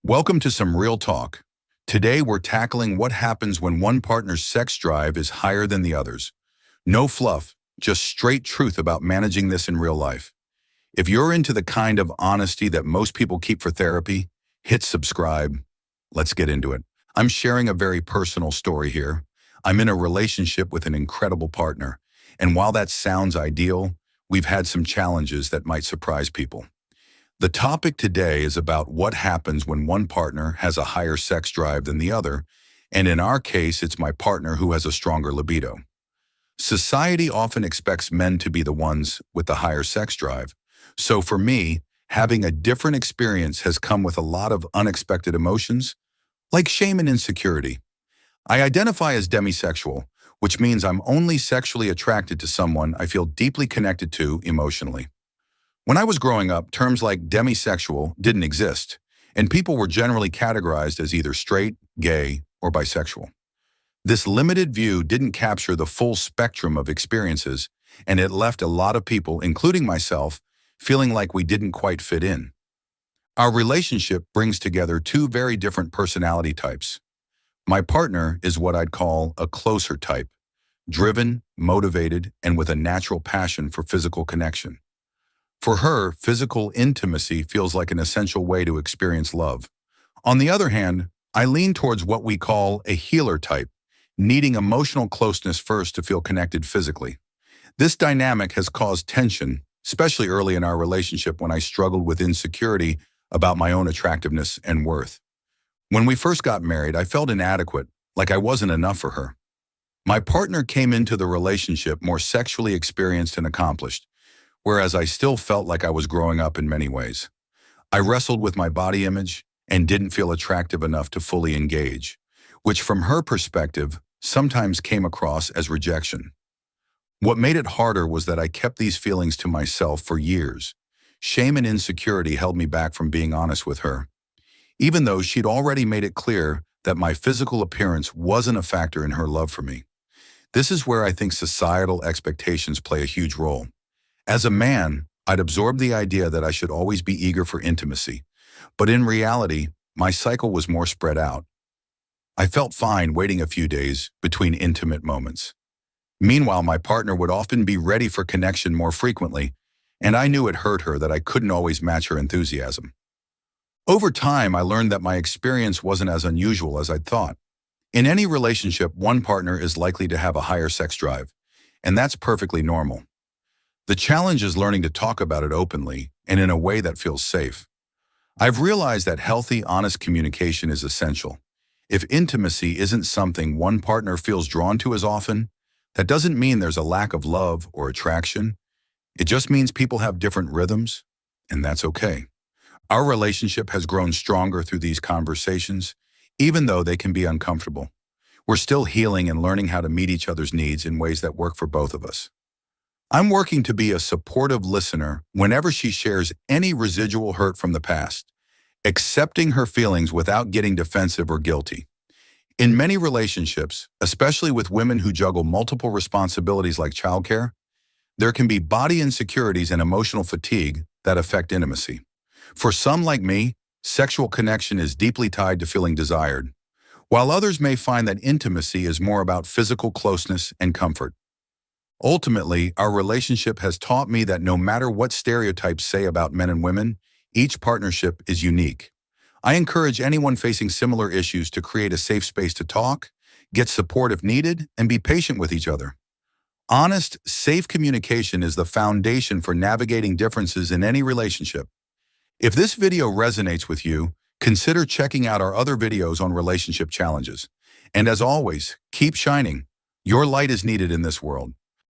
Welcome to some real talk. Today we're tackling what happens when one partner's sex drive is higher than the other's. No fluff, just straight truth about managing this in real life. If you're into the kind of honesty that most people keep for therapy, hit subscribe. Let's get into it. I'm sharing a very personal story here. I'm in a relationship with an incredible partner, and while that sounds ideal, we've had some challenges that might surprise people. The topic today is about what happens when one partner has a higher sex drive than the other, and in our case, it's my partner who has a stronger libido. Society often expects men to be the ones with the higher sex drive. So for me, having a different experience has come with a lot of unexpected emotions, like shame and insecurity. I identify as demisexual, which means I'm only sexually attracted to someone I feel deeply connected to emotionally. When I was growing up, terms like demisexual didn't exist, and people were generally categorized as either straight, gay, or bisexual. This limited view didn't capture the full spectrum of experiences, and it left a lot of people, including myself, feeling like we didn't quite fit in. Our relationship brings together two very different personality types. My partner is what I'd call a closer type, driven, motivated, and with a natural passion for physical connection. For her, physical intimacy feels like an essential way to experience love. On the other hand, I lean towards what we call a healer type, needing emotional closeness first to feel connected physically. This dynamic has caused tension, especially early in our relationship when I struggled with insecurity about my own attractiveness and worth. When we first got married, I felt inadequate, like I wasn't enough for her. My partner came into the relationship more sexually experienced and accomplished, whereas I still felt like I was growing up in many ways. I wrestled with my body image and didn't feel attractive enough to fully engage, which from her perspective sometimes came across as rejection. What made it harder was that I kept these feelings to myself for years. Shame and insecurity held me back from being honest with her, even though she'd already made it clear that my physical appearance wasn't a factor in her love for me. This is where I think societal expectations play a huge role. As a man, I'd absorbed the idea that I should always be eager for intimacy, but in reality, my cycle was more spread out. I felt fine waiting a few days between intimate moments. Meanwhile, my partner would often be ready for connection more frequently, and I knew it hurt her that I couldn't always match her enthusiasm. Over time, I learned that my experience wasn't as unusual as I'd thought. In any relationship, one partner is likely to have a higher sex drive, and that's perfectly normal. The challenge is learning to talk about it openly and in a way that feels safe. I've realized that healthy, honest communication is essential. If intimacy isn't something one partner feels drawn to as often, that doesn't mean there's a lack of love or attraction. It just means people have different rhythms, and that's okay. Our relationship has grown stronger through these conversations, even though they can be uncomfortable. We're still healing and learning how to meet each other's needs in ways that work for both of us. I'm working to be a supportive listener whenever she shares any residual hurt from the past, accepting her feelings without getting defensive or guilty. In many relationships, especially with women who juggle multiple responsibilities like childcare, there can be body insecurities and emotional fatigue that affect intimacy. For some like me, sexual connection is deeply tied to feeling desired, while others may find that intimacy is more about physical closeness and comfort. Ultimately, our relationship has taught me that no matter what stereotypes say about men and women, each partnership is unique. I encourage anyone facing similar issues to create a safe space to talk, get support if needed, and be patient with each other. Honest, safe communication is the foundation for navigating differences in any relationship. If this video resonates with you, consider checking out our other videos on relationship challenges. And as always, keep shining. Your light is needed in this world.